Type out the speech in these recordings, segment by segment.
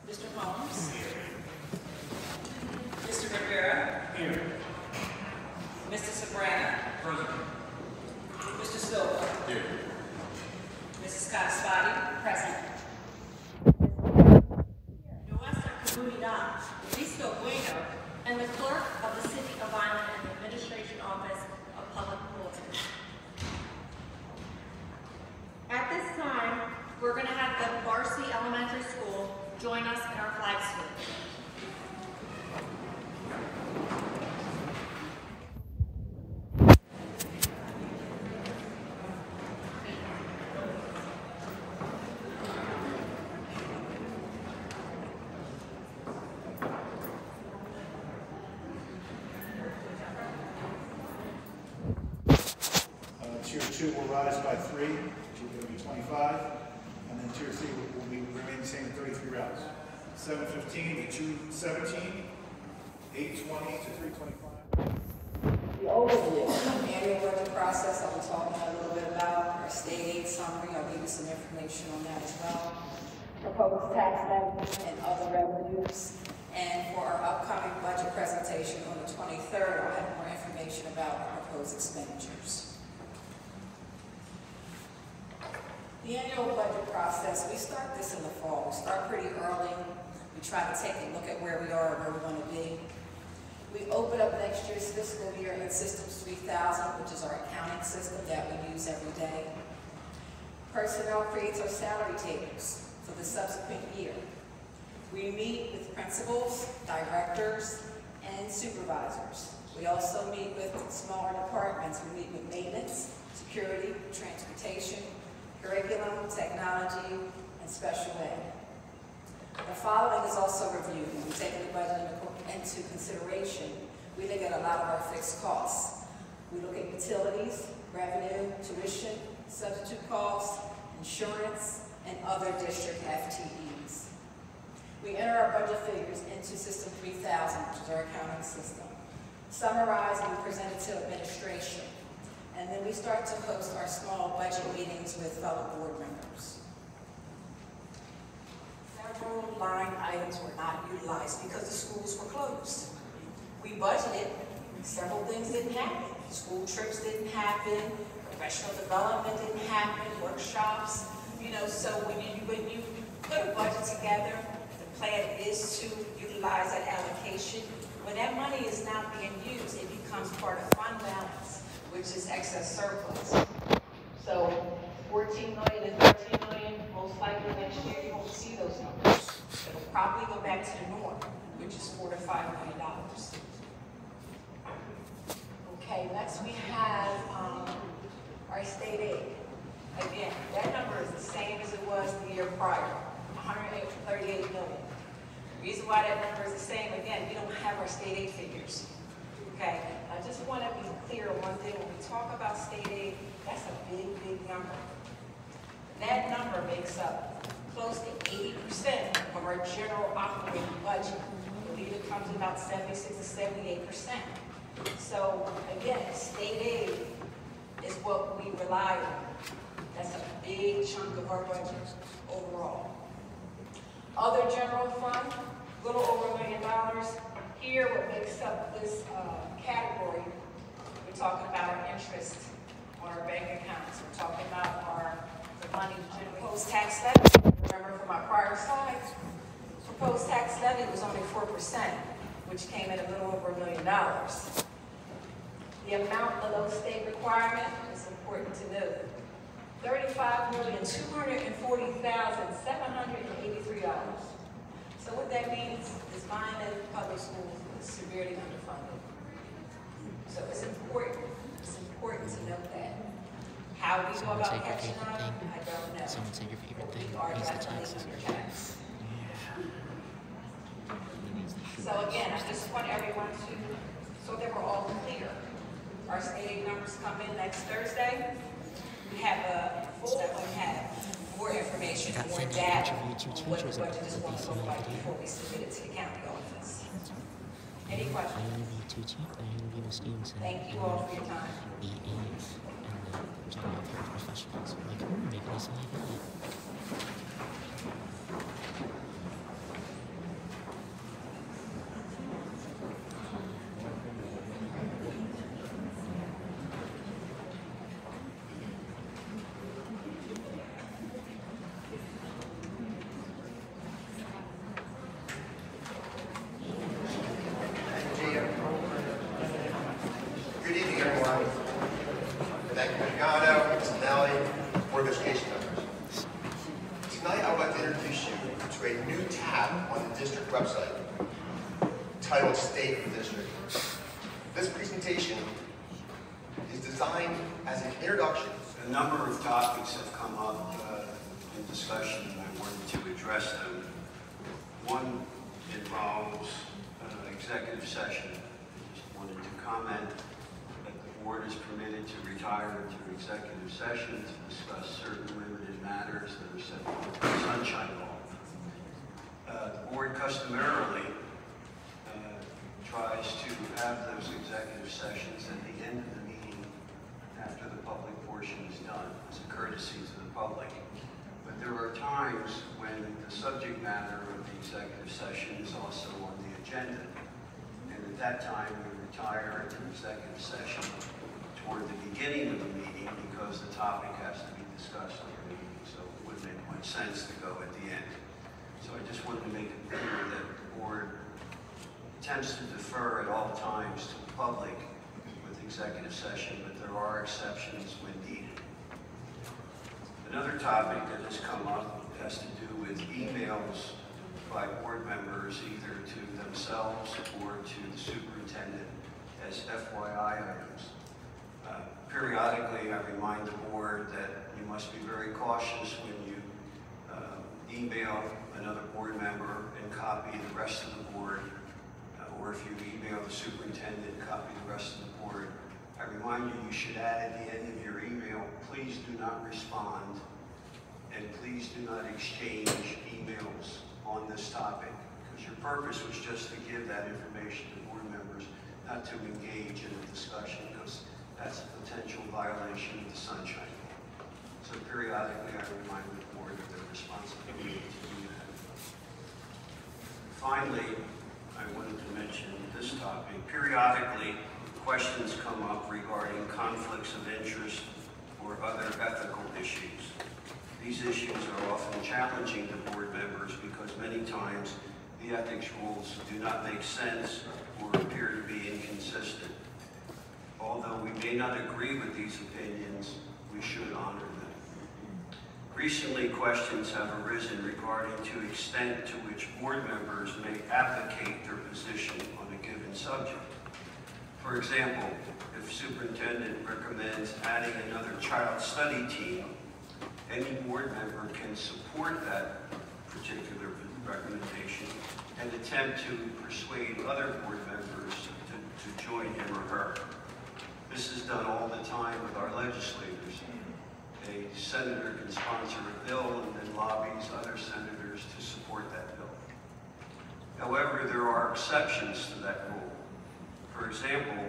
Mr. Holmes? Here. Mr. Rivera? Here. Mr. Sabrana? Present. Mr. Silva? Here. Mrs. Scott-Spotty? Present. Nuestra Comunidad, Listo Bueno, and the clerk of the City of Vineland and the Administration Office of Public Bulletins. At this time, we're going to have the Varsity Elementary School join us in our flag salute. Tier 2 will rise by 3, which will be 25, and then Tier 3 will remain the same at 33 rounds. 7:15 to 2:17, 8:20 to 3:25. The overview, annual budget process, I'll be talking a little bit about our state aid summary. I'll give you some information on that as well. Proposed tax revenues and other revenues. And for our upcoming budget presentation on the 23rd, I'll have more information about our proposed expenditures. The annual budget process, we start this in the fall. We start pretty early. We try to take a look at where we are and where we want to be. We open up next year's fiscal year in Systems 3000, which is our accounting system that we use every day. Personnel creates our salary tables for the subsequent year. We meet with principals, directors, and supervisors. We also meet with smaller departments. We meet with maintenance, security, transportation, curriculum, technology, and special ed. The following is also reviewed. When we take the budget into consideration, we look at a lot of our fixed costs. We look at utilities, revenue, tuition, substitute costs, insurance, and other district FTEs. We enter our budget figures into System 3000, which is our accounting system. Summarize and we present it to administration. And then we start to host our small budget meetings with fellow board members. Several line items were not utilized because the schools were closed. We budgeted, several things didn't happen. School trips didn't happen, professional development didn't happen, workshops. So when you put a budget together, the plan is to utilize that allocation. When that money is not being used, it becomes part of fund balance, which is excess surplus. So 14 million and 13 million, most likely next year you won't see those numbers. It'll probably go back to the norm, which is $4 to $5 million. Okay, next we have our state aid. Again, that number is the same as it was the year prior, 138 million. The reason why that number is the same, again, we don't have our state aid figures. Okay, I just want to be clear on one thing. When we talk about state aid, that's a big, big number. That number makes up close to 80% of our general operating budget. I believe it comes to about 76 to 78%. So again, state aid is what we rely on. That's a big chunk of our budget overall. Other general fund, a little over $1 million. Here, what makes up this category, we're talking about our interest on our bank accounts. We're talking about the money proposed tax levy. Remember from my prior slides, proposed tax levy was only 4%, which came in a little over $1 million. The amount below state requirement is important to note. $35,240,783. So what that means is Vineland Public Schools is severely underfunded. So it's important to note that. How we go about catching up, I don't know. Someone say your favorite thing. We are Raise the definitely taxes. undertaxed. So again, I just want everyone to, so that we're all clear. Our state aid numbers come in next Thursday. We have a full, we have more information, more data on what the budget is going to look like before we submit it to the county office. Any questions? Thank you all for your time. Professionals. Like, maybe this introduce you to a new tab on the district website titled State of the District. This presentation is designed as an introduction. A number of topics have come up in discussion, and I wanted to address them. One involves executive session. I just wanted to comment that the board is permitted to retire into executive session to discuss certain limited matters that are set forth in the Sunshine Law. The board customarily tries to have those executive sessions at the end of the meeting after the public portion is done, as a courtesy to the public. But there are times when the subject matter of the executive session is also on the agenda. And at that time, we retire into executive session toward the beginning of the meeting because the topic has to be discussed in the meeting, so it wouldn't make much sense to go at the end. So I just wanted to make it clear that the board attempts to defer at all times to the public with executive session, but there are exceptions when needed. Another topic that has come up has to do with emails by board members, either to themselves or to the superintendent as FYI items. Periodically, I remind the board that you must be very cautious when you email another board member and copy the rest of the board, or if you email the superintendent, copy the rest of the board. I remind you, you should add at the end of your email, please do not respond, and please do not exchange emails on this topic, because your purpose was just to give that information to board members, not to engage in a discussion, because that's a potential violation of the Sunshine Law. So periodically, I remind the board of their responsibility to do that. Finally, I wanted to mention this topic. Periodically, questions come up regarding conflicts of interest or other ethical issues. These issues are often challenging to board members because many times the ethics rules do not make sense or appear to be inconsistent. Although we may not agree with these opinions, we should honor them. Recently, questions have arisen regarding the extent to which board members may advocate their position on a given subject. For example, if superintendent recommends adding another child study team, any board member can support that particular recommendation and attempt to persuade other board members to join him or her. This is done all the time with our legislators. A senator can sponsor a bill and then lobbies other senators to support that bill. However, there are exceptions to that rule. For example,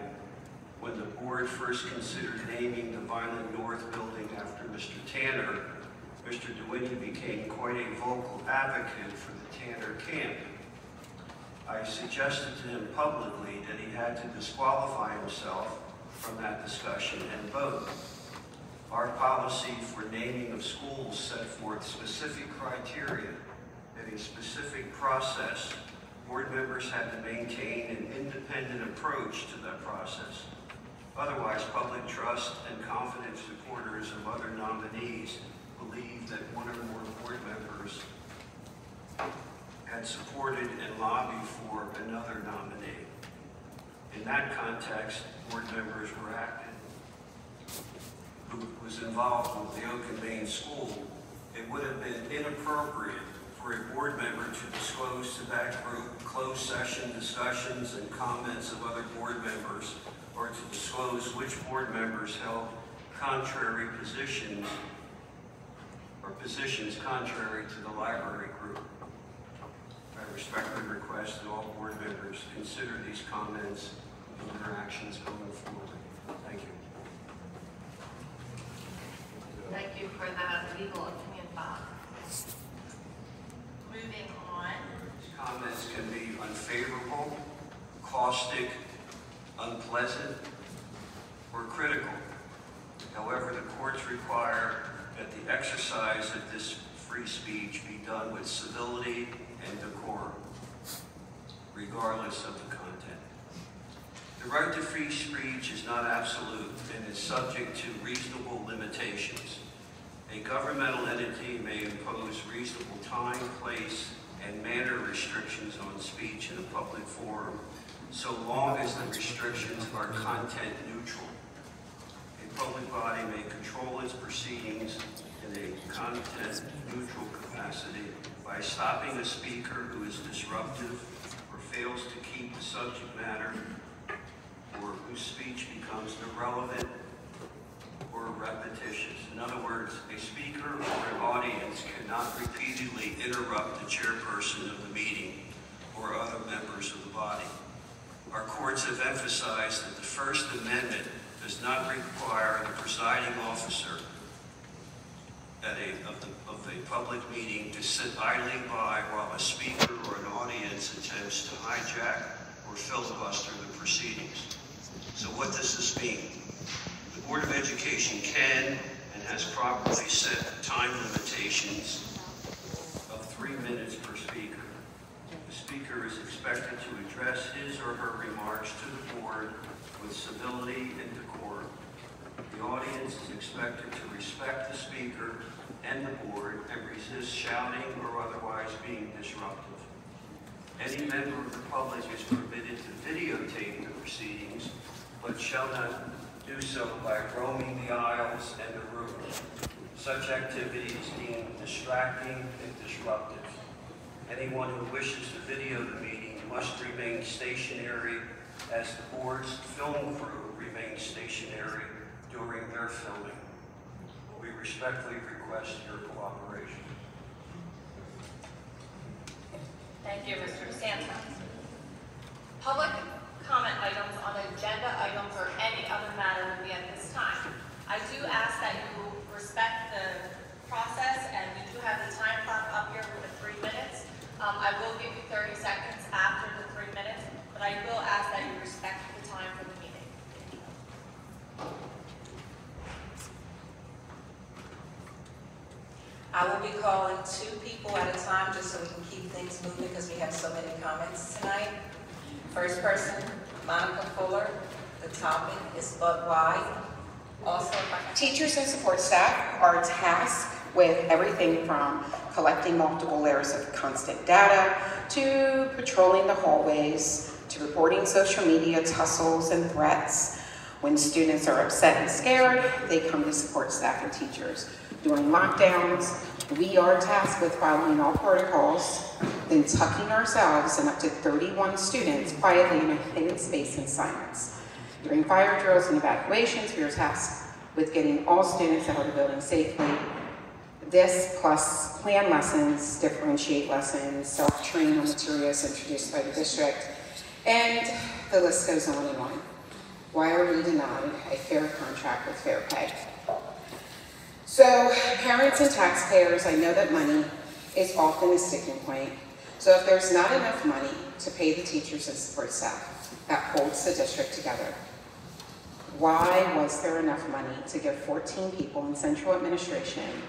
when the board first considered naming the Vineland North building after Mr. Tanner, Mr. DeWinney became quite a vocal advocate for the Tanner camp. I suggested to him publicly that he had to disqualify himself from that discussion and vote. Our policy for naming of schools set forth specific criteria and a specific process. Board members had to maintain an independent approach to that process. Otherwise, public trust and confident supporters of other nominees believed that one or more board members had supported and lobbied for another nominee. In that context, board members were active. Who was involved with the Oak and Main School, it would have been inappropriate for a board member to disclose to that group closed session discussions and comments of other board members, or to disclose which board members held contrary positions or positions contrary to the library group. I respectfully request that all board members consider these comments and their actions going forward. Thank you. Thank you for that legal opinion, Bob. Moving on. These comments can be unfavorable, caustic, unpleasant, or critical. However, the courts require that the exercise of this free speech be done with civility and decorum, regardless of the content. The right to free speech is not absolute and is subject to reasonable limitations. A governmental entity may impose reasonable time, place, and manner restrictions on speech in a public forum, so long as the restrictions are content neutral. A public body may control its proceedings in a content neutral capacity by stopping a speaker who is disruptive or fails to keep the subject matter, or whose speech becomes irrelevant or repetitious. In other words, a speaker or an audience cannot repeatedly interrupt the chairperson of the meeting or other members of the body. Our courts have emphasized that the First Amendment does not require the presiding officer of a public meeting to sit idly by while a speaker or an audience attempts to hijack or filibuster the proceedings. So what does this mean? The Board of Education can and has properly set time limitations of 3 minutes per speaker. The speaker is expected to address his or her remarks to the board with civility and decorum. The audience is expected to respect the speaker and the board and resist shouting or otherwise being disruptive. Any member of the public is permitted to videotape the proceedings, but shall not do so by roaming the aisles and the room. Such activity is deemed distracting and disruptive. Anyone who wishes to video the meeting must remain stationary as the board's film crew remains stationary during their filming. We respectfully request your cooperation. Thank you, Mr. DeSanto. Public comment items on agenda items or any other matter will be at this time. I do ask that you respect the process, and we do have the time clock up here with the 3 minutes. I will give you 30 seconds after the 3 minutes, but I will ask that you respect the time for the meeting. I will be calling 2 people at a time just so we can keep things moving because we have so many comments tonight. First person, Monica Fuller. The topic is Bud Wide. Also, teachers and support staff are tasked with everything from collecting multiple layers of constant data to patrolling the hallways to reporting social media tussles and threats. When students are upset and scared, they come to support staff and teachers. During lockdowns, we are tasked with following all protocols, then tucking ourselves and up to 31 students quietly in a hidden space in silence. During fire drills and evacuations, we are tasked with getting all students out of the building safely. This plus plan lessons, differentiate lessons, self-train on materials introduced by the district, and the list goes on and on. Why are we denied a fair contract with fair pay? So parents and taxpayers, I know that money is often a sticking point. So if there's not enough money to pay the teachers and support staff that holds the district together, why was there enough money to give 14 people in central administration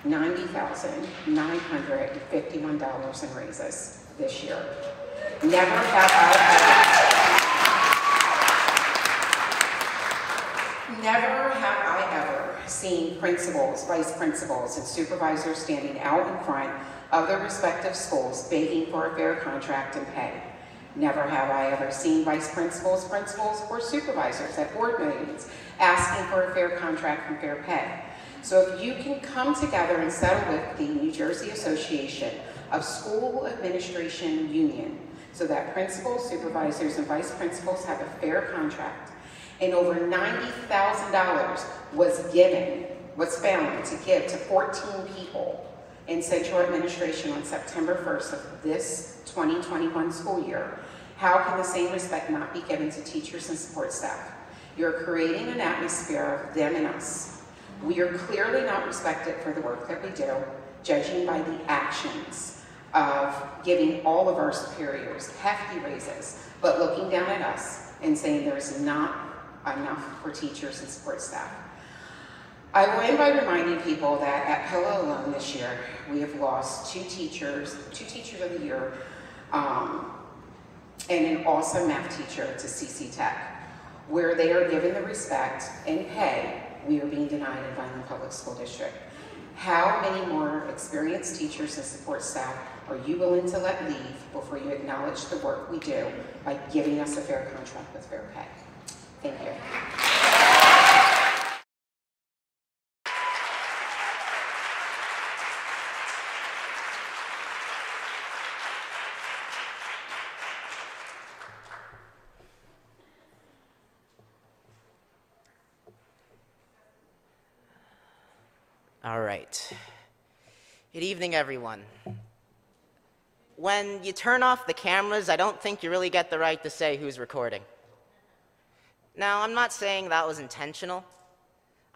$90,951 in raises this year? Never have I ever seen principals, vice principals, and supervisors standing out in front of their respective schools begging for a fair contract and pay. Never have I ever seen vice principals, principals, or supervisors at board meetings asking for a fair contract and fair pay. So if you can come together and settle with the New Jersey Association of School Administration Union so that principals, supervisors, and vice principals have a fair contract, and over $90,000 was found to give to 14 people in central administration on September 1st of this 2021 school year, how can the same respect not be given to teachers and support staff? You're creating an atmosphere of them and us. We are clearly not respected for the work that we do, judging by the actions of giving all of our superiors hefty raises, but looking down at us and saying there's not enough for teachers and support staff. I will end by reminding people that at Pella alone this year, we have lost two teachers of the year, and an awesome math teacher to CC Tech. Where they are given the respect and pay, we are being denied in Vineland Public School District. How many more experienced teachers and support staff are you willing to let leave before you acknowledge the work we do by giving us a fair contract with fair pay? Thank you. All right. Good evening, everyone. When you turn off the cameras, I don't think you really get the right to say who's recording. Now, I'm not saying that was intentional.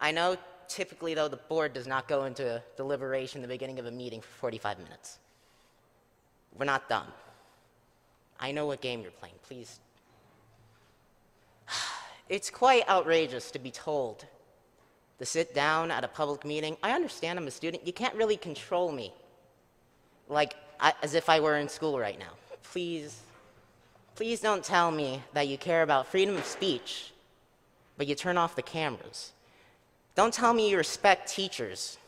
I know typically, though, the board does not go into deliberation at the beginning of a meeting for 45 minutes. We're not done. I know what game you're playing, please. It's quite outrageous to be told to sit down at a public meeting. I understand I'm a student. You can't really control me like as if I were in school right now. Please don't tell me that you care about freedom of speech, but you turn off the cameras. Don't tell me you respect teachers,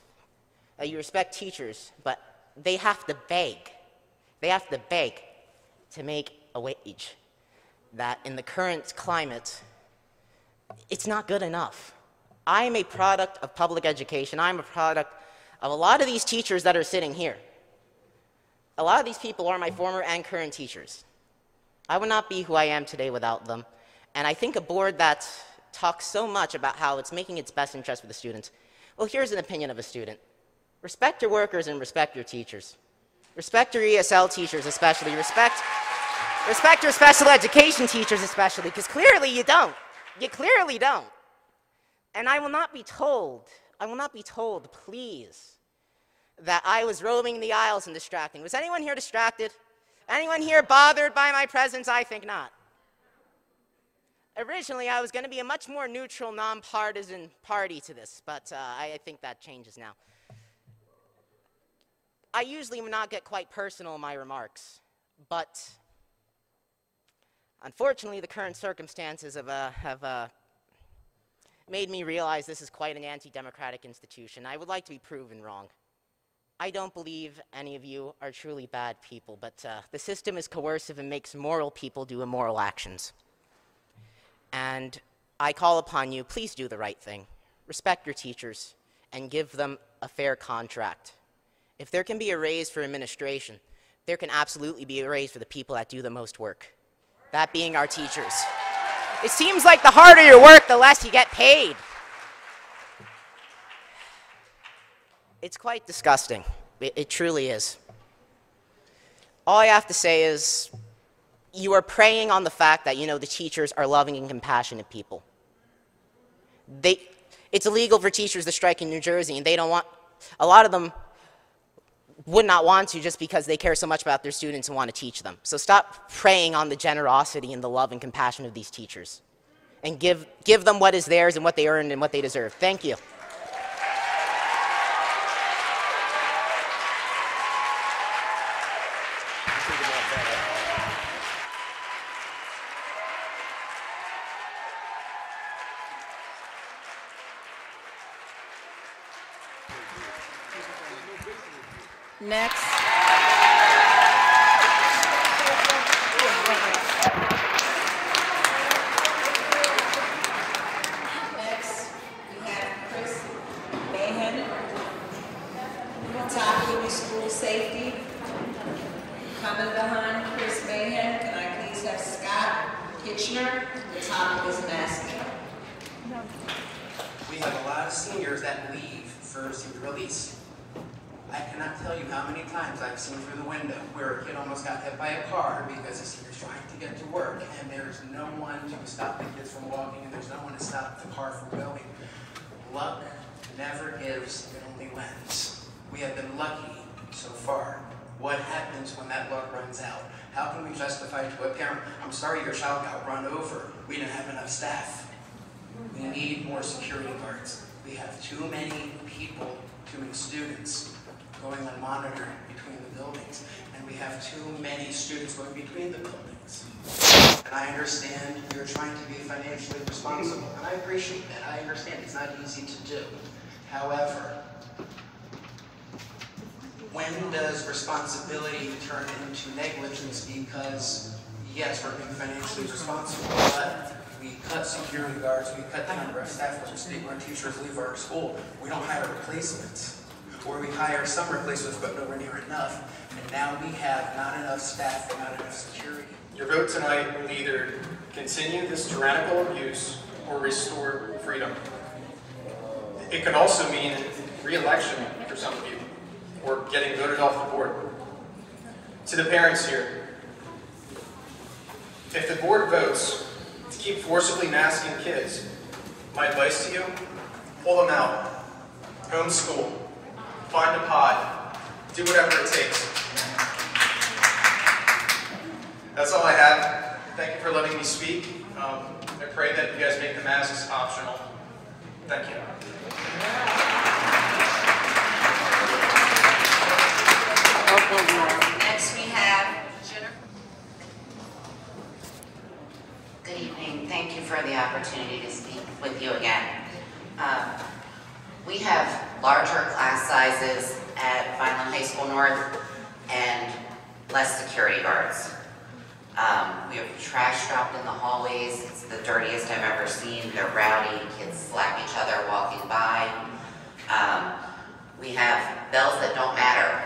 but they have to beg. They have to beg to make a wage that in the current climate, it's not good enough. I am a product of public education. I'm a product of a lot of these teachers that are sitting here. A lot of these people are my former and current teachers. I would not be who I am today without them. And I think a board that talks so much about how it's making its best interest for the students, well, here's an opinion of a student. Respect your workers and respect your teachers. Respect your ESL teachers especially. Respect your special education teachers especially, because clearly you don't. You clearly don't. And I will not be told, please, that I was roaming the aisles and distracting. Was anyone here distracted? Anyone here bothered by my presence? I think not. Originally, I was going to be a much more neutral, nonpartisan party to this, but I think that changes now. I usually would not get quite personal in my remarks, but unfortunately, the current circumstances have made me realize this is quite an anti-democratic institution. I would like to be proven wrong. I don't believe any of you are truly bad people, but the system is coercive and makes moral people do immoral actions. And I call upon you, please do the right thing. Respect your teachers and give them a fair contract. If there can be a raise for administration, there can absolutely be a raise for the people that do the most work. That being our teachers. It seems like the harder you work, the less you get paid. It's quite disgusting. It truly is. All I have to say is, you are preying on the fact that, the teachers are loving and compassionate people. It's illegal for teachers to strike in New Jersey, and a lot of them would not want to just because they care so much about their students and want to teach them. So stop preying on the generosity and the love and compassion of these teachers. And give them what is theirs and what they earned and what they deserve. Thank you. Next. School safety. Coming behind Chris Mahan, can I please have Scott Kitchener? The topic is masking. We have a lot of seniors that leave for senior release. I cannot tell you how many times I've seen through the window where a kid almost got hit by a car because the senior's trying to get to work and there's no one to stop the kids from walking and there's no one to stop the car from going. Luck never gives, it only lends. We have been lucky so far. What happens when that luck runs out? How can we justify to a parent, I'm sorry your child got run over, we didn't have enough staff. We need more security guards. We have too many people, too many students going unmonitored between the buildings, and we have too many students going between the buildings. And I understand you're trying to be financially responsible, and I appreciate that. I understand it's not easy to do. However, when does responsibility turn into negligence? Because yes, we're being financially responsible, but we cut security guards, we cut the number of staff when teachers leave our school. We don't hire replacements, or we hire some replacements but nowhere near enough, and now we have not enough staff and not enough security. Your vote tonight will either continue this tyrannical abuse or restore freedom. It could also mean re-election for some of you, or getting voted off the board. To the parents here, if the board votes to keep forcibly masking kids, my advice to you, pull them out, homeschool, find a pod, do whatever it takes. That's all I have. Thank you for letting me speak. I pray that you guys make the masks optional. Thank you. Next we have Jennifer. Good evening. Thank you for the opportunity to speak with you again. We have larger class sizes at Vineland High School North and less security guards. We have trash dropped in the hallways. It's the dirtiest I've ever seen. They're rowdy. Kids slap each other walking by. We have bells that don't matter.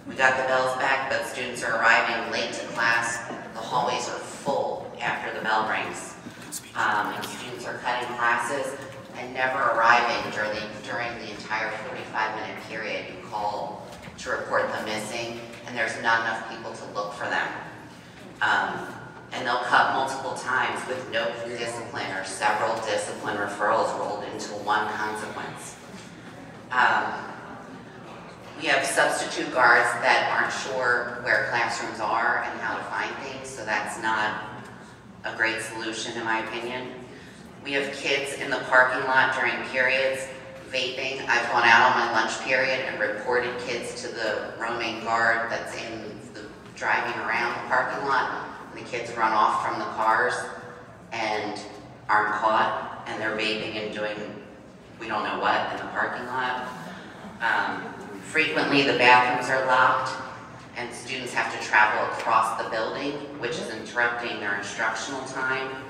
We got the bells back, but students are arriving late to class. The hallways are full after the bell rings. And students are cutting classes and never arriving during the entire 45-minute period. You call to report them missing, and there's not enough people to look for them. And they'll cut multiple times with no discipline or several discipline referrals rolled into one consequence. We have substitute guards that aren't sure where classrooms are and how to find things, so that's not a great solution in my opinion. We have kids in the parking lot during periods vaping. I've gone out on my lunch period and reported kids to the roaming guard that's in the driving around the parking lot. And the kids run off from the cars and aren't caught, and they're vaping and doing we don't know what in the parking lot. Frequently the bathrooms are locked and students have to travel across the building, which is interrupting their instructional time.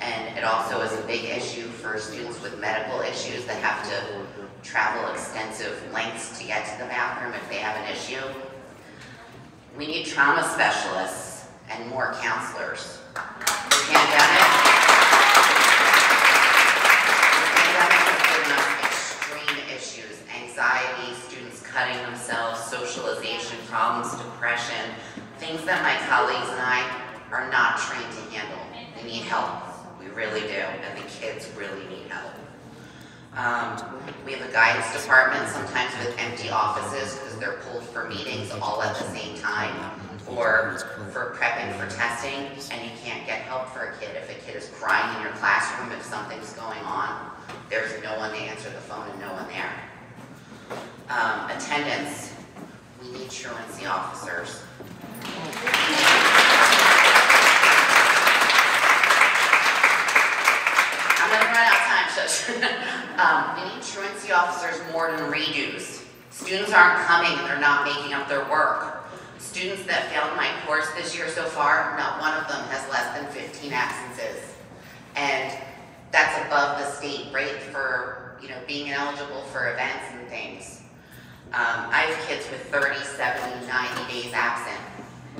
And it also is a big issue for students with medical issues that have to travel extensive lengths to get to the bathroom if they have an issue. We need trauma specialists and more counselors. The pandemic has given us extreme issues, anxiety, students cutting themselves, socialization problems, depression, things that my colleagues and I are not trained to handle. We need help. We really do, and the kids really need help. We have a guidance department, sometimes with empty offices because they're pulled for meetings all at the same time, or for prepping for testing, and you can't get help for a kid. If a kid is crying in your classroom, if something's going on, there's no one to answer the phone and no one there. Attendance, we need truancy officers. I'm going to run out of time, shush. We need truancy officers more than redos. Students aren't coming and they're not making up their work. Students that failed my course this year so far, not one of them has less than 15 absences. And that's above the state rate for, being eligible for events and things. I have kids with 30, 70, 90 days absent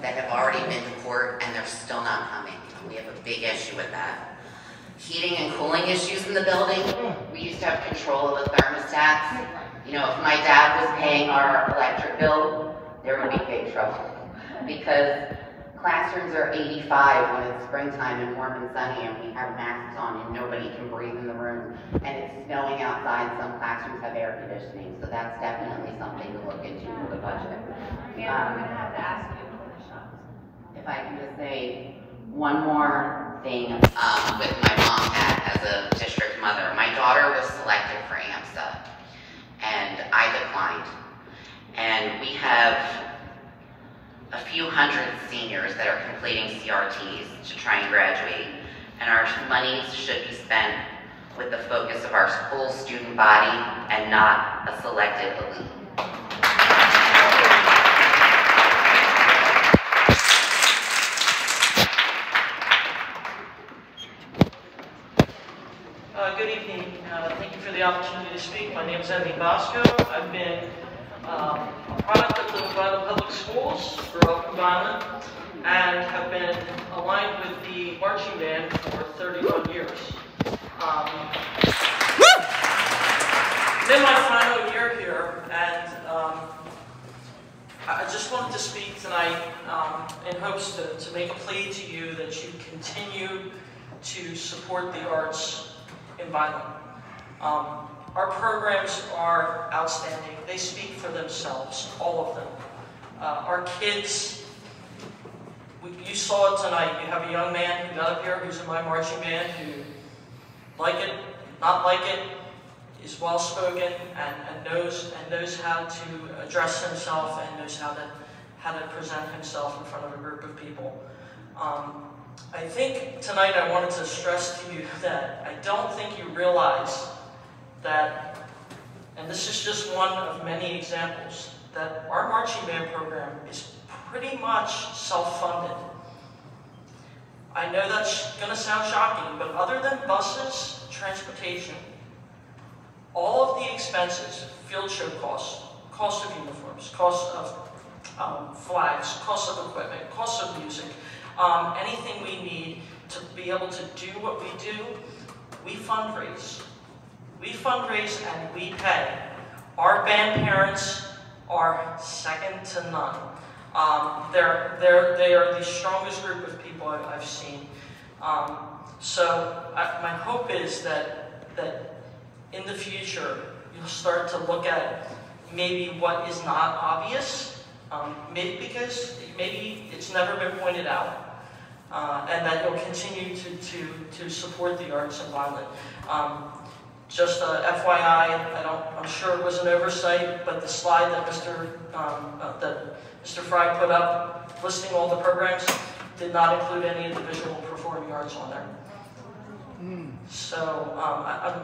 that have already been to court and they're still not coming. We have a big issue with that. Heating and cooling issues in the building. We used to have control of the thermostats. If my dad was paying our electric bill, there would be big trouble. Because classrooms are 85 when it's springtime and warm and sunny and we have masks on and nobody can breathe in the room. And it's snowing outside, some classrooms have air conditioning, so that's definitely something to look into for the budget. I'm going to have to ask you to finish up. If I can just say one more thing with my mom as a district mother. My daughter was selected for AMSA and I declined. And we have a few hundred seniors that are completing CRTs to try and graduate. And our money should be spent with the focus of our full student body and not a selected elite. the opportunity to speak. My name is Andy Bosco. I've been a product of the Vineland Public Schools, grew up in Vineland, and have been aligned with the marching band for 31 years. I'm in my final year here, and I just wanted to speak tonight in hopes to make a plea to you that you continue to support the arts in Vineland. Our programs are outstanding. They speak for themselves, all of them. Our kids, you saw it tonight. You have a young man who got up here who's in my marching band who, like it, not like it, is well-spoken and knows how to address himself and knows how to present himself in front of a group of people. I think tonight I wanted to stress to you that I don't think you realize that, and this is just one of many examples, that our marching band program is pretty much self-funded. I know that's going to sound shocking, but other than buses, transportation, all of the expenses, field show costs, cost of uniforms, cost of flags, cost of equipment, cost of music, anything we need to be able to do what we do, we fundraise. We fundraise and we pay. Our band parents are second to none. They are the strongest group of people I've seen. So my hope is that in the future you'll start to look at maybe what is not obvious, because maybe it's never been pointed out. And that you'll continue to support the arts in Vineland. Just FYI, I'm sure it was an oversight, but the slide that Mr. Fry put up, listing all the programs, did not include any of the visual performing arts on there. So,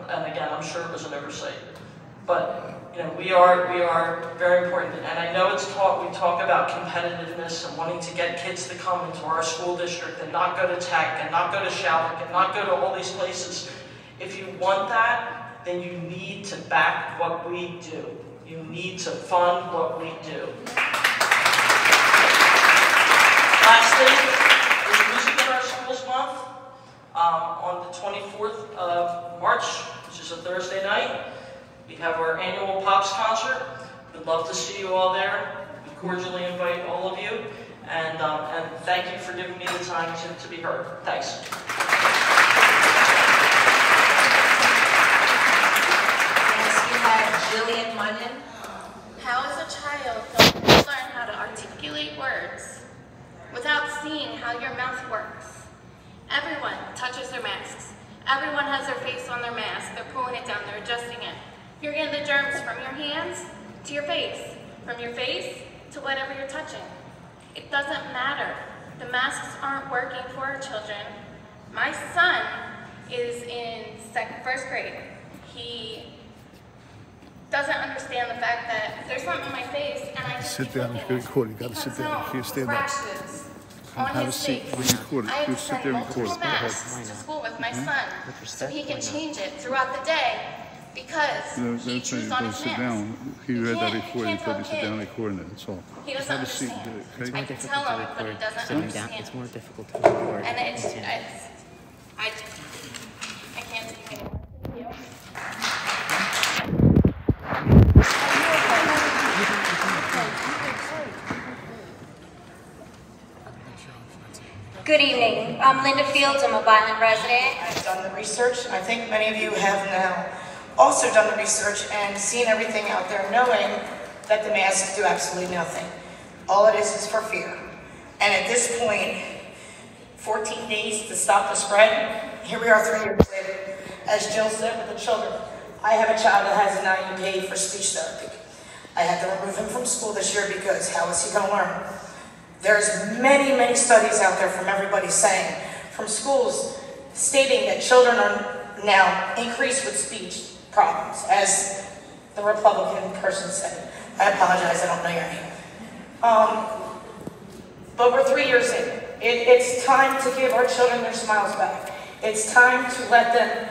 and again, I'm sure it was an oversight. But we are very important, and I know it's taught. We talk about competitiveness and wanting to get kids to come into our school district and not go to Tech and not go to Shalwick and not go to all these places. If you want that, then you need to back what we do. You need to fund what we do. Lastly, is Music in Our Schools Month on the 24th of March, which is a Thursday night. We have our annual Pops concert. We'd love to see you all there. We cordially invite all of you, and thank you for giving me the time to be heard. Thanks. Next we have Jillian Munyon. How is a child going to learn how to articulate words without seeing how your mouth works? Everyone touches their masks. Everyone has their face on their mask. They're pulling it down, they're adjusting it. You're getting the germs from your hands to your face, from your face to whatever you're touching. It doesn't matter. The masks aren't working for our children. My son is in first grade. He doesn't understand the fact that there's something in my face and I just sit down, you're recording. You gotta sit down. You stand up. Have a seat. I have sent multiple masks to school with my son so he can change it throughout the day because he chews on his sit down. He read that before. He told you sit down recording it. That's all. He doesn't understand. Okay? I can tell him, but he doesn't understand. It's more difficult to record. And I can't take it anymore. Thank you. Good evening. I'm Linda Fields. I'm a Vineland resident. I've done the research, and I think many of you have now also done the research and seen everything out there, knowing that the masks do absolutely nothing. All it is for fear. And at this point, 14 days to stop the spread, here we are 3 years later. As Jill said with the children, I have a child that has an IUP for speech therapy. I had to remove him from school this year because how is he going to learn? There's many, many studies out there from everybody saying, from schools stating that children are now increased with speech problems, as the Republican person said. I apologize, I don't know your name. But we're 3 years in. It's time to give our children their smiles back. It's time to let them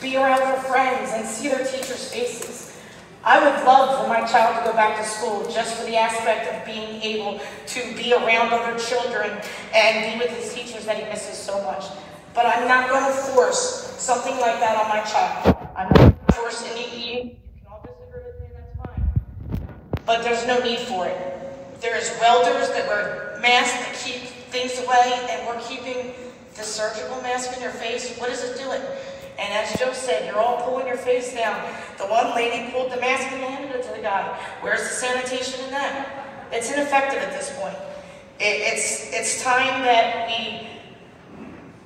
be around their friends, and see their teachers' faces. I would love for my child to go back to school just for the aspect of being able to be around other children and be with his teachers that he misses so much. But I'm not going to force something like that on my child. I'm not going to force any. You can all disagree with me, and that's fine. But there's no need for it. There's welders that wear masks that keep things away, and we're keeping the surgical mask in your face. What is it doing? And as Joe said, you're all pulling your face down. The one lady pulled the mask and handed it to the guy. Where's the sanitation in that? It's ineffective at this point. It's time that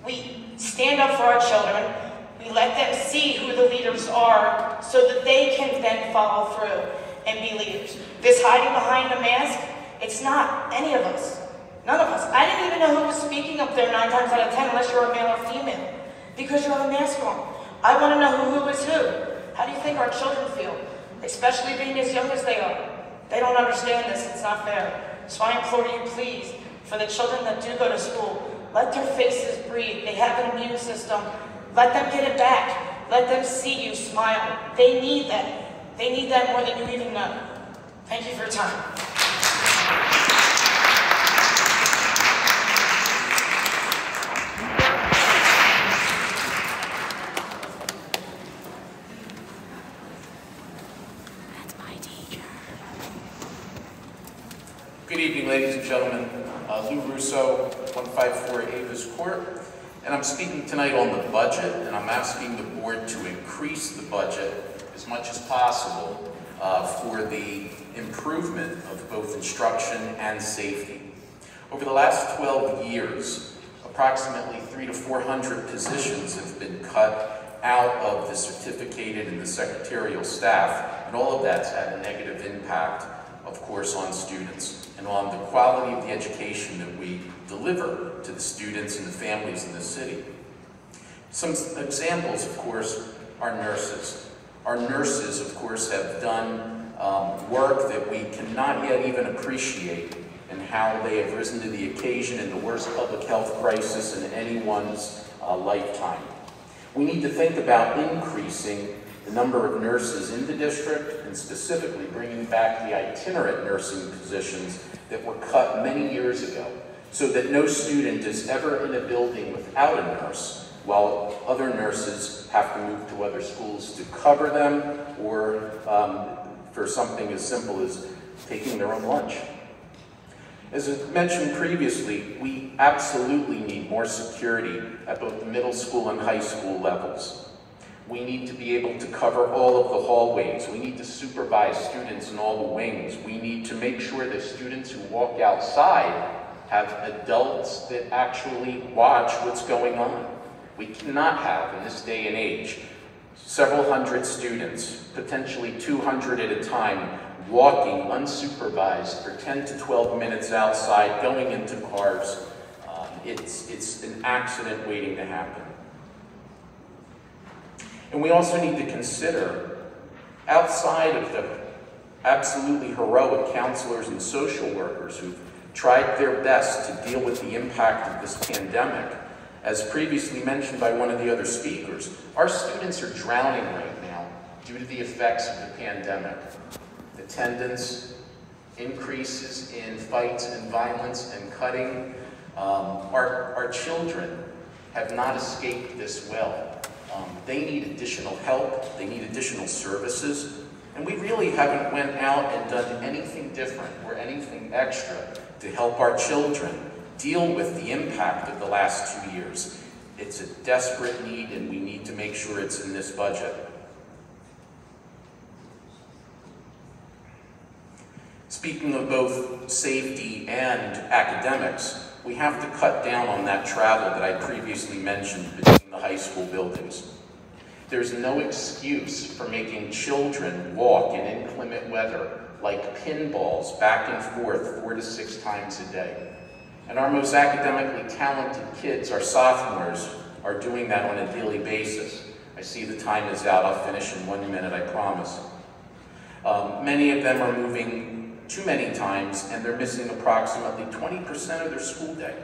we stand up for our children. We let them see who the leaders are so that they can then follow through and be leaders. This hiding behind a mask, it's not any of us. None of us. I didn't even know who was speaking up there 9 times out of 10 unless you're a male or female. Because you have a mask on. I want to know who is who. How do you think our children feel? Especially being as young as they are. They don't understand this. It's not fair. So I implore you, please, for the children that do go to school, let their faces breathe. They have an immune system. Let them get it back. Let them see you smile. They need that. They need that more than you even know. Thank you for your time. Good evening, ladies and gentlemen. Lou Russo, 154 Avis Court, and I'm speaking tonight on the budget, and I'm asking the board to increase the budget as much as possible for the improvement of both instruction and safety. Over the last 12 years, approximately 300 to 400 positions have been cut out of the certificated and the secretarial staff, and all of that's had a negative impact, of course, on students and on the quality of the education that we deliver to the students and the families in the city. Some examples, of course, are nurses. Our nurses, of course, have done work that we cannot yet even appreciate, and how they have risen to the occasion in the worst public health crisis in anyone's lifetime. We need to think about increasing the number of nurses in the district, and specifically bringing back the itinerant nursing positions that were cut many years ago, so that no student is ever in a building without a nurse, while other nurses have to move to other schools to cover them, or for something as simple as taking their own lunch. As I mentioned previously, we absolutely need more security at both the middle school and high school levels. We need to be able to cover all of the hallways. We need to supervise students in all the wings. We need to make sure that students who walk outside have adults that actually watch what's going on. We cannot have, in this day and age, several hundred students, potentially 200 at a time, walking unsupervised for 10 to 12 minutes outside, going into cars. It's an accident waiting to happen. And we also need to consider, outside of the absolutely heroic counselors and social workers who've tried their best to deal with the impact of this pandemic, as previously mentioned by one of the other speakers, our students are drowning right now due to the effects of the pandemic. Attendance, increases in fights and violence and cutting. Our children have not escaped this well. They need additional help, they need additional services, and we really haven't went out and done anything different or anything extra to help our children deal with the impact of the last 2 years. It's a desperate need, and we need to make sure it's in this budget. Speaking of both safety and academics, we have to cut down on that travel that I previously mentioned between the high school buildings. There's no excuse for making children walk in inclement weather like pinballs back and forth 4 to 6 times a day. And our most academically talented kids, our sophomores, are doing that on a daily basis. I see the time is out. I'll finish in 1 minute, I promise. Many of them are moving too many times, and they're missing approximately 20% of their school day.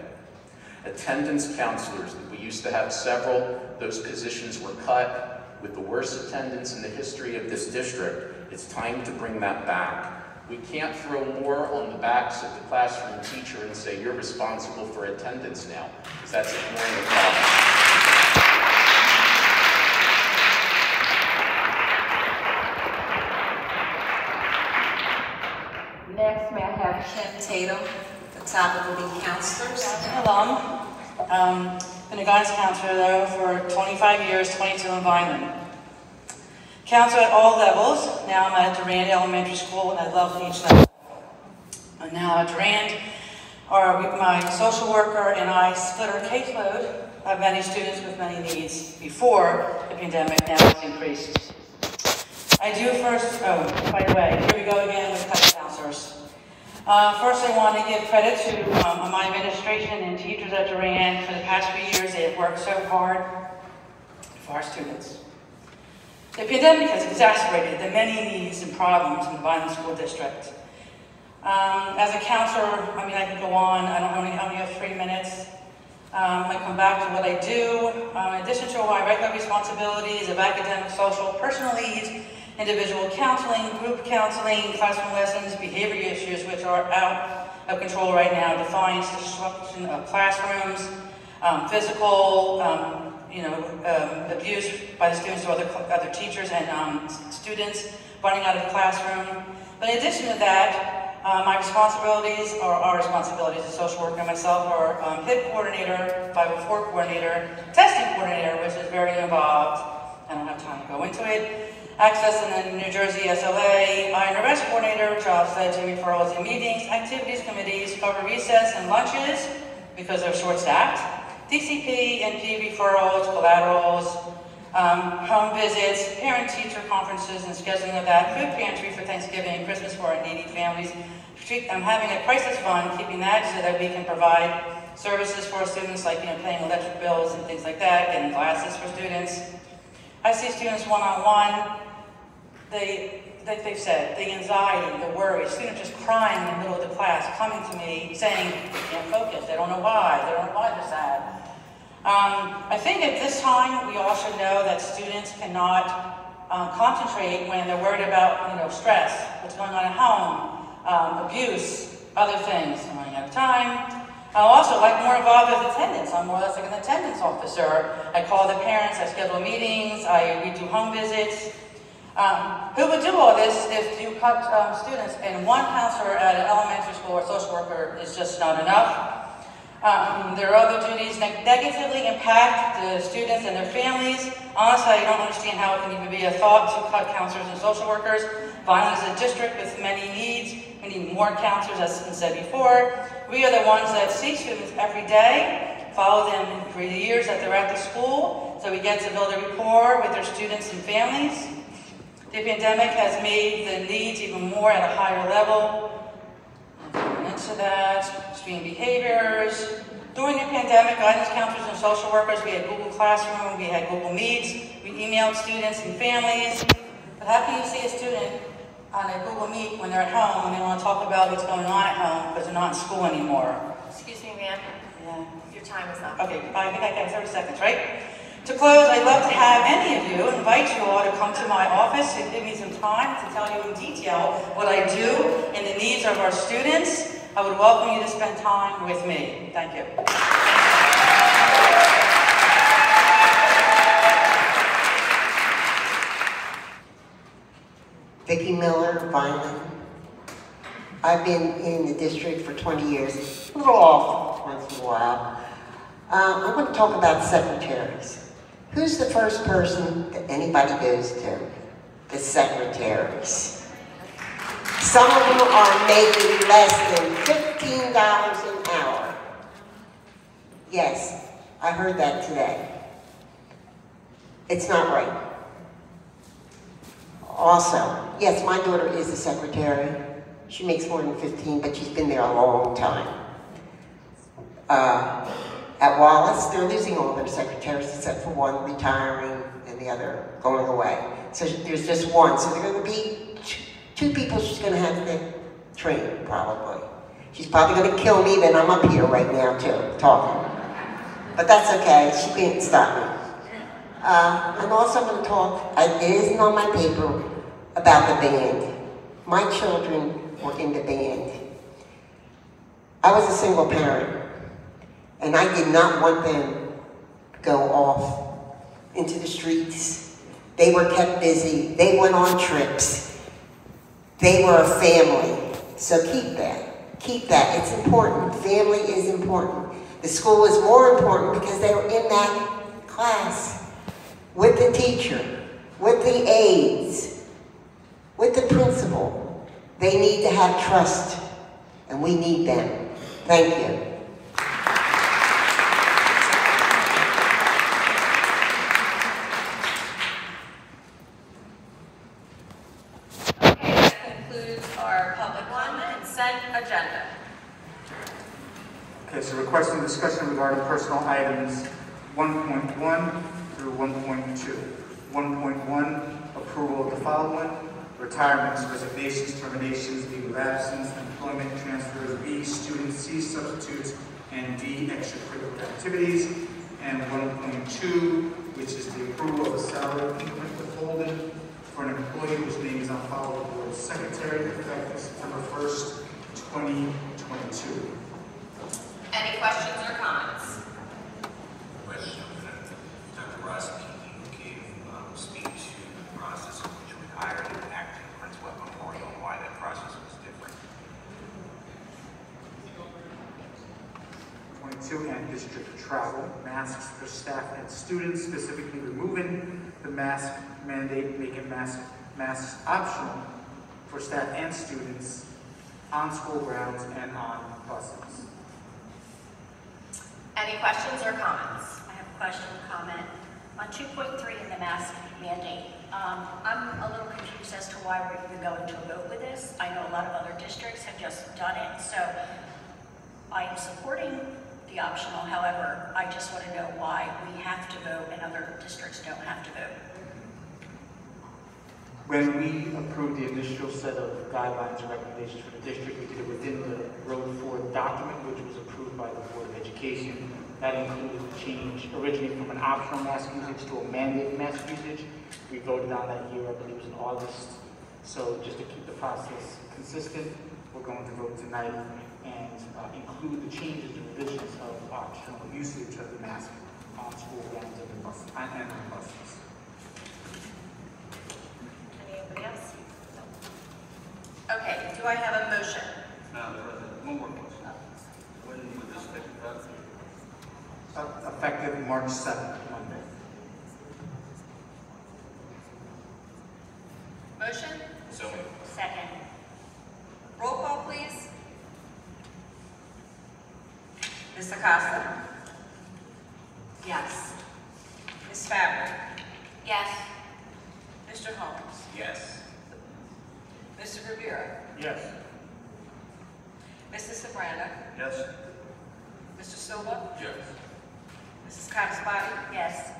Attendance counselors, we used to have several, those positions were cut. with the worst attendance in the history of this district. It's time to bring that back. We can't throw more on the backs of the classroom teacher and say, you're responsible for attendance now, because that's ignoring the problem. Next, may I have Kim Tatum, the topic will be counselors. Hello. Been a guidance counselor though for 25 years, 22 in Vineland. Counselor at all levels. Now I'm at Durand Elementary School and I love each level. And now at Durand, my social worker and I split our caseload of many students with many needs. Before the pandemic, now it's increased. I do first, by the way, here we go again with counselors. First, I want to give credit to my administration and teachers at Durand. For the past few years, they have worked so hard for our students. The pandemic has exacerbated the many needs and problems in the Vineland School District. As a counselor, I mean, I could go on. I only have 3 minutes. I come back to what I do. In addition to my regular responsibilities of academic, social, personal needs, individual counseling, group counseling, classroom lessons, behavior issues which are out of control right now, defiance, disruption of classrooms, physical, abuse by the students or other teachers and students running out of the classroom. But in addition to that, my responsibilities, or our responsibilities as a social worker and myself, are HIP coordinator, 504 coordinator, testing coordinator, which is very involved. I don't have time to go into it. Access in the New Jersey SLA, IRS coordinator, job-led to referrals and meetings, activities committees, cover recess and lunches because they're short-staffed, DCP, NP referrals, collaterals, home visits, parent-teacher conferences and scheduling of that, food pantry for Thanksgiving and Christmas for our needy families. I'm having a crisis fund, keeping that so that we can provide services for our students like paying electric bills and things like that, getting glasses for students. I see students one-on-one. Like they've said, the anxiety, the worry, students just crying in the middle of the class, coming to me saying they can't focus, they don't know why, they're sad. I think at this time we all should know that students cannot concentrate when they're worried about stress, what's going on at home, abuse, other things. I'm running out of time. I also like more involved with attendance. I'm more or less like an attendance officer. I call the parents, I schedule meetings, we do home visits. Who would do all this if you cut students and one counselor at an elementary school or social worker is just not enough? There are other duties that negatively impact the students and their families. Honestly, I don't understand how it can even be a thought to cut counselors and social workers. Vineland is a district with many needs. We need more counselors, as has been said before. We are the ones that see students every day, follow them for the years that they're at the school, so we get to build a rapport with their students and families. The pandemic has made the needs even more at a higher level. Into that, extreme behaviors. During the pandemic, guidance counselors and social workers, we had Google Classroom, we had Google Meets, we emailed students and families. But how can you see a student on a Google Meet when they're at home and they want to talk about what's going on at home because they're not in school anymore? Excuse me, ma'am. Yeah. Your time is up. Okay, I think I got 30 seconds, right? To close, I'd love to have any of you, invite you all to come to my office and give me some time to tell you in detail what I do and the needs of our students. I would welcome you to spend time with me. Thank you. Vicki Miller, Vineland. I've been in the district for 20 years, a little off once in a while. I want to talk about secretaries. Who's the first person that anybody goes to? The secretaries. Some of them are making less than $15 an hour. Yes, I heard that today. It's not right. Also, yes, my daughter is a secretary. She makes more than 15, but she's been there a long time. At Wallace, they're losing all their secretaries except for one retiring and the other going away. So there's just one. So there are going to be two people she's going to have to train, probably. She's probably going to kill me, then I'm up here right now, too, talking. But that's okay. She can't stop me. And also I'm going to talk, it isn't on my paper, about the band. My children were in the band. I was a single parent, and I did not want them to go off into the streets. They were kept busy. They went on trips. They were a family. So keep that. Keep that. It's important. Family is important. The school is more important because they were in that class with the teacher, with the aides, with the principal. They need to have trust, and we need them. Thank you. Okay, that concludes our public comment consent agenda. Okay, so requesting discussion regarding personal items 1.1 through 1.2. 1.1, approval of the following: retirements, resignations, terminations, leave of absence, employment transfers, B, students, C, substitutes, and D, extracurricular activities. And 1.2, which is the approval of a salary increment withholding for an employee whose name is on file with the board secretary, effective September 1st, 2022. Any questions or comments? Question. Dr. Ross, can you speak to the process in which we hired an acting principal at Memorial and why that process was different? 22, and district travel, masks for staff and students, specifically removing the mask mandate, making masks optional for staff and students on school grounds and on buses. Any questions or comments? I have a question, comment. On 2.3 in the mask mandate, I'm a little confused as to why we're even going to vote with this. I know a lot of other districts have just done it, so I am supporting the optional. However, I just want to know why we have to vote and other districts don't have to vote. When we approved the initial set of guidelines and recommendations for the district, we did it within the Road 4 document, which was approved by the Board of Education. That included the change originally from an optional mask usage to a mandated mask usage. We voted on that year, I believe it was in August. So just to keep the process consistent, we're going to vote tonight and include the changes and revisions of optional usage of the mask on school grounds and on buses. Anybody else? Okay, do I have a motion? Madam President, one more question. When would this take effect? Effective March 7th, Monday. Motion? So moved. Second. Roll call, please. Ms. Acosta? Yes. Ms. Fabry? Yes. Mr. Holmes? Yes. Mr. Rivera? Yes. Mrs. Sabrana? Yes. Mr. Silva? Yes. Mrs. Coxbody? Yes.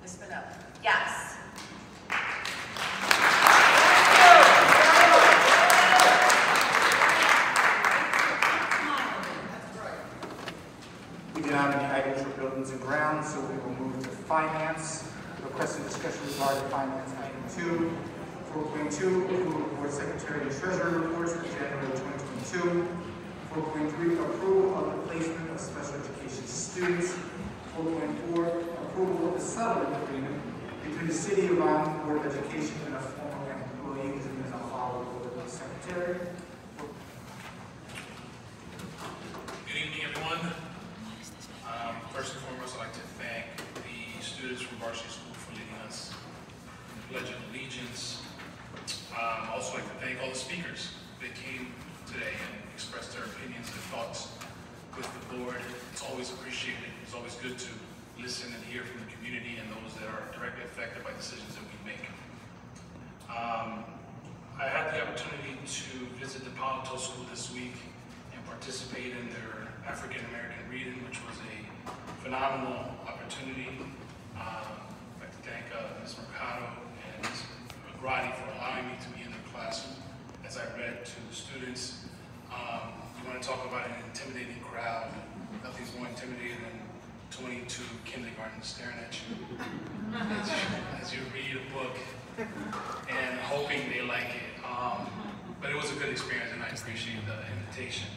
Ms. Minella? Yes. We do not have any items for buildings and grounds, so we will move to finance. Requesting discussion regarding finance item 2. 4.2, approval of board secretary and treasurer reports for January 2022. 4.3, approval of the placement of special education students. 4.4, approval of the settlement agreement between the City of Vineland Board of Education and a former employee whose name is on file with the board secretary. Good evening, everyone. First and foremost, I'd like to thank the students from Varsity School for leading us in the Pledge of Allegiance. I'd also like to thank all the speakers that came today and expressed their opinions and thoughts with the board. It's always appreciated. It's always good to listen and hear from the community and those that are directly affected by decisions that we make. I had the opportunity to visit the Palo Alto School this week and participate in their African American reading, which was a phenomenal opportunity. I'd like to thank Ms. Mercado and Ms. Grady for allowing me to be in their classroom as I read to the students. You want to talk about an intimidating crowd. Nothing's more intimidating than 22 kindergartners staring at you as you read a book and hoping they like it. But it was a good experience, and I appreciate the invitation.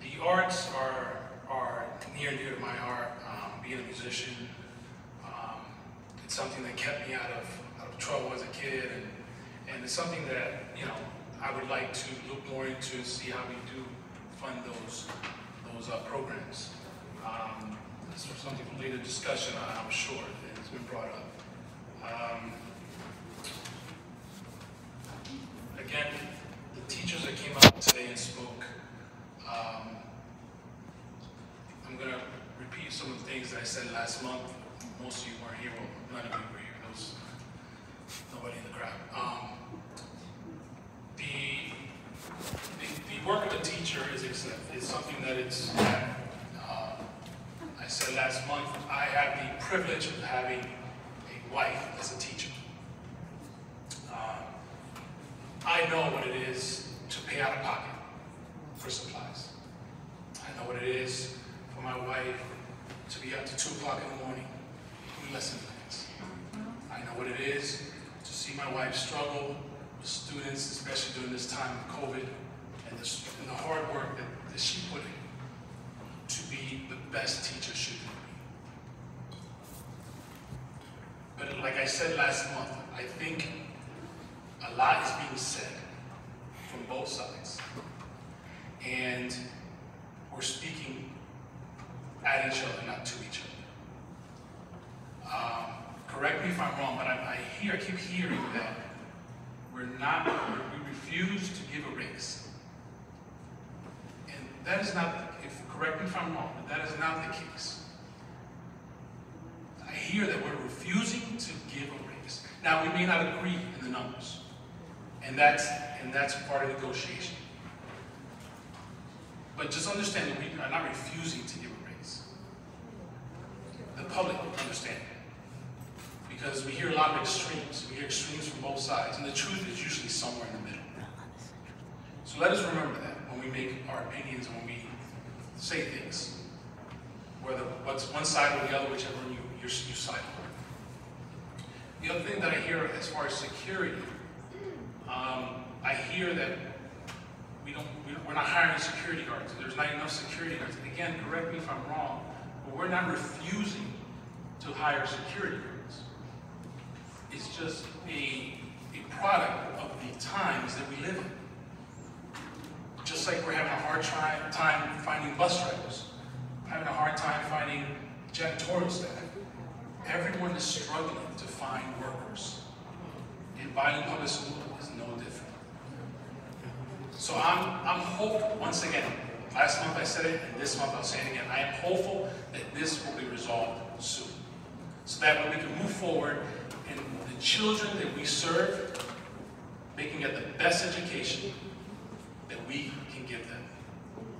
The arts are near and dear to my heart. Being a musician, it's something that kept me out of trouble as a kid, and it's something that, you know, I would like to look more into and see how we do fund those programs. This was something for later discussion, I'm sure, that has been brought up. Again, the teachers that came out today and spoke, I'm going to repeat some of the things that I said last month. Most of you weren't here, well, none of you were here. There was nobody in the crowd. The work of a teacher is something that I said last month, I have the privilege of having a wife as a teacher. I know what it is to pay out of pocket for supplies. I know what it is for my wife to be up to 2 o'clock in the morning doing lesson plans. I know what it is to see my wife struggle with students, especially during this time of COVID, and the hard work that she put in to be the best teacher she could be. But like I said last month, I think a lot is being said from both sides. And we're speaking at each other, not to each other. Correct me if I'm wrong, but I keep hearing that we refuse to give a raise. And that is not, correct me if I'm wrong, but that is not the case. I hear that we're refusing to give a raise. Now, we may not agree in the numbers, and that's part of negotiation. But just understand that we are not refusing to give a raise. The public understand it. Because we hear a lot of extremes. We hear extremes from both sides, and the truth is usually somewhere in the middle. So let us remember that when we make our opinions and when we say things, whether what's one side or the other, whichever one you side on. The other thing that I hear as far as security, I hear that we're not hiring security guards. There's not enough security guards. Again, correct me if I'm wrong, but we're not refusing to hire security guards. It's just a product of the times that we live in. Just like we're having a hard time finding bus drivers, having a hard time finding janitorial staff. Everyone is struggling to find workers. And Vineland Public School is no different. So I'm hopeful, once again, last month I said it, and this month I'll say it again, I am hopeful that this will be resolved soon. So that way we can move forward and the children that we serve, they can get the best education that we can give them.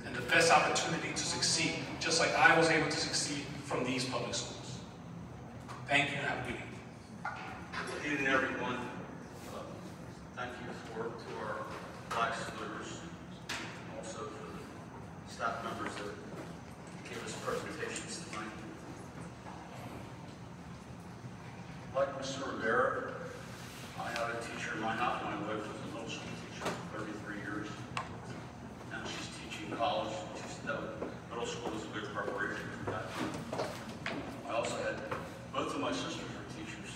And the best opportunity to succeed, just like I was able to succeed from these public schools. Thank you and have a good evening. Good evening, everyone. Thank you to our Black saluters, also for the staff members that gave us presentations tonight. Like Mr. Rivera, I had a teacher in my house. My wife was a middle school teacher for 33 years. Now she's teaching college. Middle school is a good preparation for that. I also had, both of my sisters are teachers.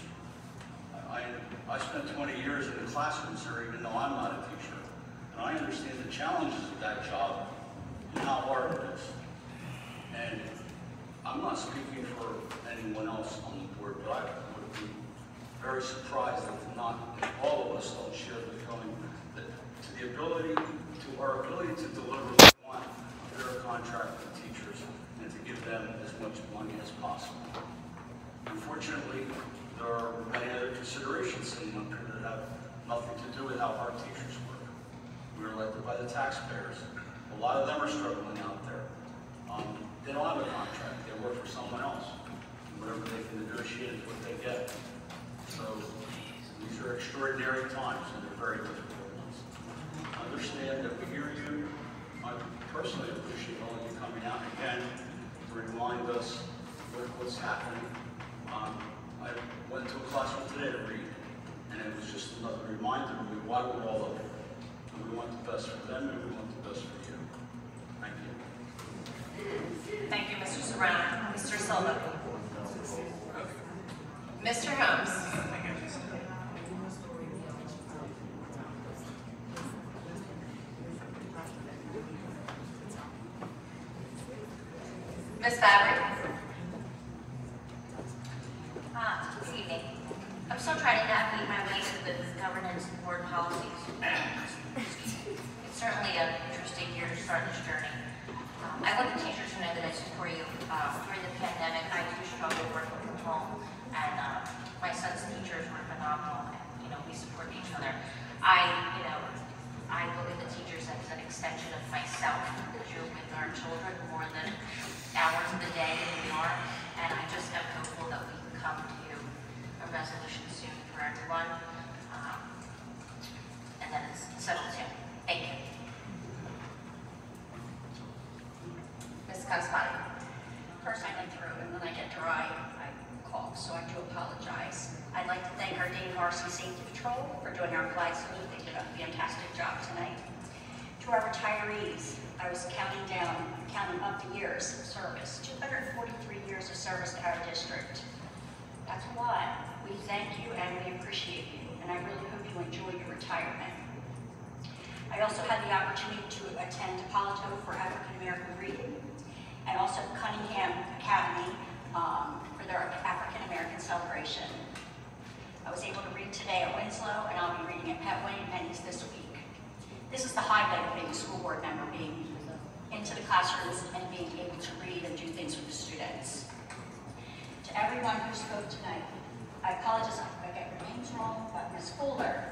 I spent 20 years in the classrooms there, even though I'm not a teacher. And I understand the challenges of that job and how hard it is. And I'm not speaking for anyone else on the board, but I would be very surprised if not all of us don't share the feeling that our ability to deliver one, a fair contract with teachers and to give them as much money as possible. Unfortunately, there are many other considerations sitting up here that have nothing to do with how our teachers work. We are elected by the taxpayers. A lot of them are struggling out there. They don't have a contract. They work for someone else. And whatever they can negotiate is what they get. So these are extraordinary times, and they're very difficult ones. Understand that we hear you. My personally appreciate all of you coming out again to remind us what's happening. I went to a classroom today to read, and it was just another reminder of why we're all up here. And we want the best for them, and we want the best for you. Thank you. Thank you, Mr. Serrano. Mr. Silva. Mr. Holmes. Ms. Fabry. Good evening. I'm still trying to navigate my way through the governance board policies. It's certainly an interesting year to start this journey. I want the teachers to know that I support you. During the pandemic, I too struggled working from home, and my son's teachers were phenomenal. And, we support each other. I look at the teachers as an extension of myself, because you're with our children more than hours of the day than we are, and I just am hopeful that we can come to a resolution soon for everyone, and then it's settled soon. Thank you. Ms. Conspati. First I went through, and when I get dry, I cough, so I do apologize. I'd like to thank our Dane Varsity Safety Patrol for doing our flag salute. They did a fantastic job tonight. To our retirees, I was counting up the years of service, 243 years of service to our district. That's a lot. We thank you and we appreciate you, and I really hope you enjoy your retirement. I also had the opportunity to attend Palo Alto for African American reading, and also Cunningham Academy for their African American celebration. I was able to read today at Winslow, and I'll be reading at Petway and Penny's this week. This is the highlight of being a school board member, being into the classrooms and being able to read and do things with the students. To everyone who spoke tonight, I apologize if I get your names wrong, but Ms. Fuller,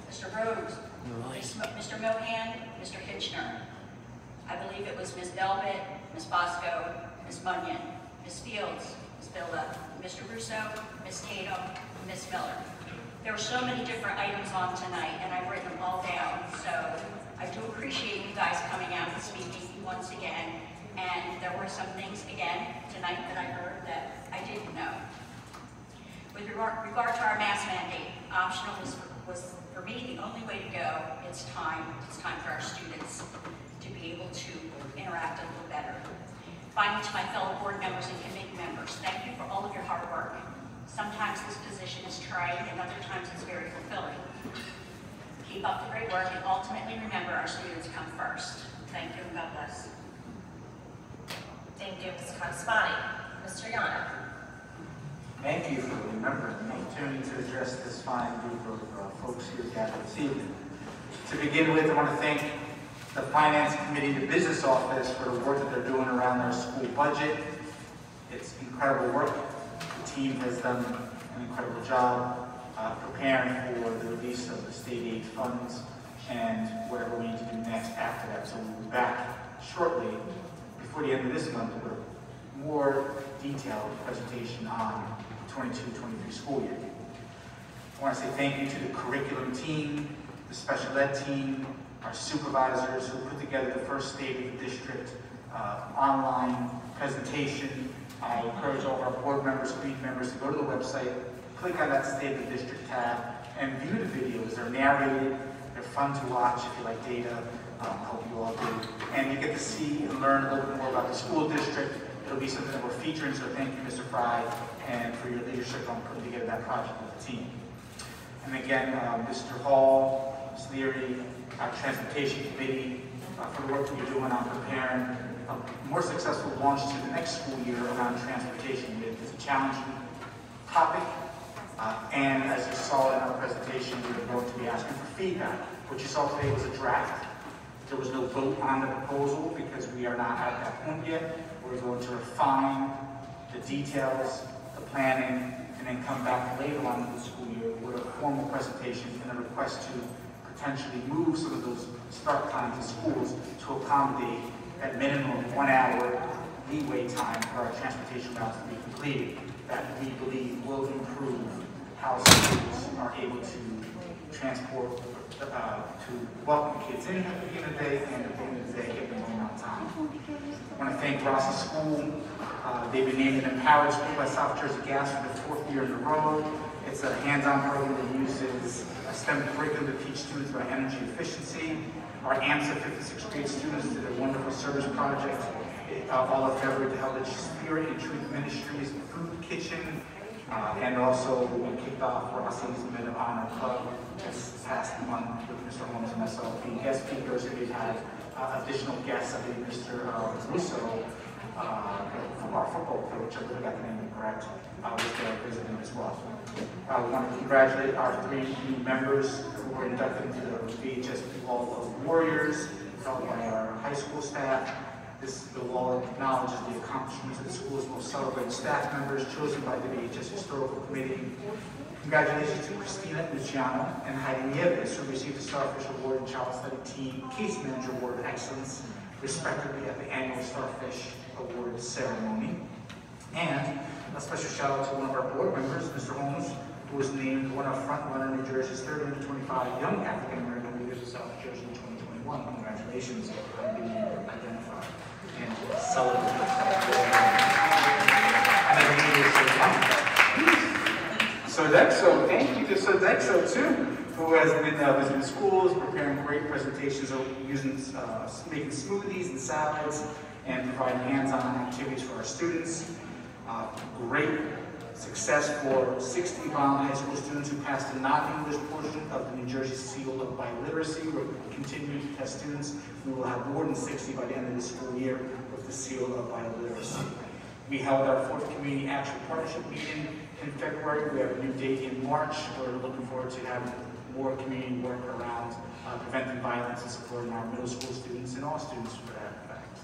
Mr. Rhodes, Mr. Mohan, Mr. Hitchner. I believe it was Ms. Velvet, Ms. Bosco, Ms. Munyon, Ms. Fields, Ms. Villa, Mr. Russo, Ms. Tatum, Ms. Miller. There were so many different items on tonight, and I've written them all down, so I do appreciate you guys coming out and speaking once again, and there were some things, again, tonight that I heard that I didn't know. With regard to our mask mandate, optional was for me the only way to go. It's time for our students to be able to interact a little better. Finally, to my fellow board members and committee members, thank you for all of your hard work. Sometimes this position is trying, and other times it's very fulfilling. Keep up the great work, and ultimately remember our students come first. Thank you, and God bless. Thank you, Ms. Conspati. Mr. Yana. Thank you for remembering the opportunity to address this fine group of folks here gathered this evening. To begin with, I want to thank the Finance Committee, the Business Office, for the work that they're doing around their school budget. It's incredible work. The team has done an incredible job preparing for the release of the state aid funds and whatever we need to do next after that. So we'll be back shortly, before the end of this month, with a more detailed presentation on the 22-23 school year. I want to say thank you to the curriculum team, the special ed team, our supervisors who put together the first State of the District online presentation. I encourage all of our board members, committee members to go to the website, click on that State of the District tab, and view the videos. They're narrated, they're fun to watch if you like data, hope you all do. And you get to see and learn a little bit more about the school district. It'll be something that we're featuring, so thank you, Mr. Fry, and for your leadership on putting together that project with the team. And again, Mr. Hall, Ms. Leary, our Transportation Committee, for the work that you're doing on preparing a more successful launch to the next school year around transportation. It's a challenging topic, and as you saw in our presentation, we're going to be asking for feedback. What you saw today was a draft. There was no vote on the proposal because we are not at that point yet. We're going to refine the details, the planning, and then come back later on in the school year with a formal presentation and a request to potentially move some of those start times in schools to accommodate that minimum 1 hour leeway time for our transportation routes to be completed, that we believe will improve how schools are able to transport to welcome kids in at the beginning of the day and at the end of the day, get them home on time. I want to thank Rossi School. They've been named an Empowered School by South Jersey Gas for the 4th year in a row. It's a hands-on program that uses a STEM curriculum to teach students about energy efficiency. Our AMSA 56th grade students did a wonderful service project all of February to help the Spirit and Truth Ministries Food Kitchen. And also we kicked off Rossi's Men of Honor Club this past month with Mr. Holmes and myself being guest speakers. We've had additional guests. I think Mr. Russo from our football coach, I believe I got the name correct, was there visiting as well. We want to congratulate our 3 new members who were inducted into the VHSP Hall of Warriors, held by our high school staff. The wall acknowledges the accomplishments of the school's most celebrated staff members chosen by the VHS Historical Committee. Congratulations to Christina Luciano and Heidi Nieves, who received the Starfish Award and Child Study Team Case Manager Award of Excellence, respectively, at the annual Starfish Award ceremony. And a special shout out to one of our board members, Mr. Holmes, who was named one of Frontrunner New Jersey's 30 under 25 Young African American Leaders of South Jersey in 2021. Congratulations on being identified and celebrated. And I believe it's Sodexo, thank you to Sodexo too, who has been visiting schools, preparing great presentations, using making smoothies and salads, and providing hands-on activities for our students. Great success for 60 Vineland High School students who passed the non-English portion of the New Jersey Seal of Biliteracy. We're continuing to test students. We will have more than 60 by the end of the school year with the Seal of Biliteracy. We held our 4th Community Action Partnership meeting in February. We have a new date in March. We're looking forward to having more community work around preventing violence and supporting our middle school students and all students for that fact.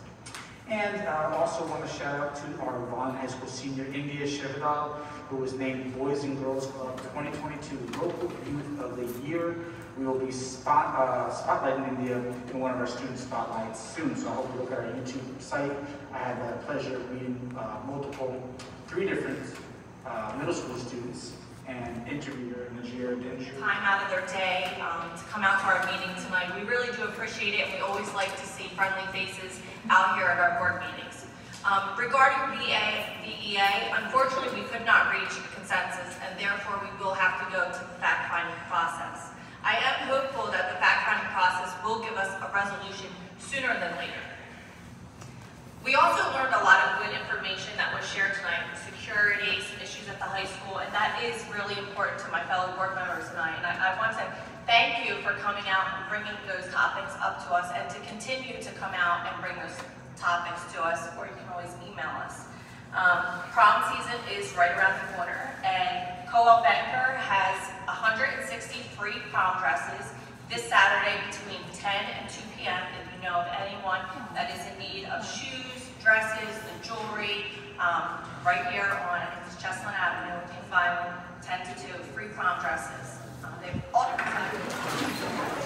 And I also want to shout out to our Vineland High School senior India Shivadal, who was named Boys and Girls Club 2022 Local Youth of the Year. We will be spotlighting India in one of our student spotlights soon, so I hope you look at our YouTube site. I had the pleasure of meeting 3 different middle school students and interviewed her in time out of their day to come out to our meeting tonight. We really do appreciate it, and we always like to see friendly faces out here at our board meetings. Regarding VEA, unfortunately we could not reach a consensus, and therefore we will have to go to the fact-finding process. I am hopeful that the fact-finding process will give us a resolution sooner than later. We also learned a lot of good information that was shared tonight, security, some issues at the high school, and that is really important to my fellow board members tonight. And I want to thank you for coming out and bringing those topics up to us, and to continue to come out and bring those topics to us, or you can always email us. Prom season is right around the corner, and Co-op Banker has 163 prom dresses this Saturday between 10 and 2 p.m. If you know of anyone that is in need of shoes, dresses, the jewelry, right here on, I think it's Chestnut Avenue in Vineland, 10 to 2, free prom dresses. They've all different sizes.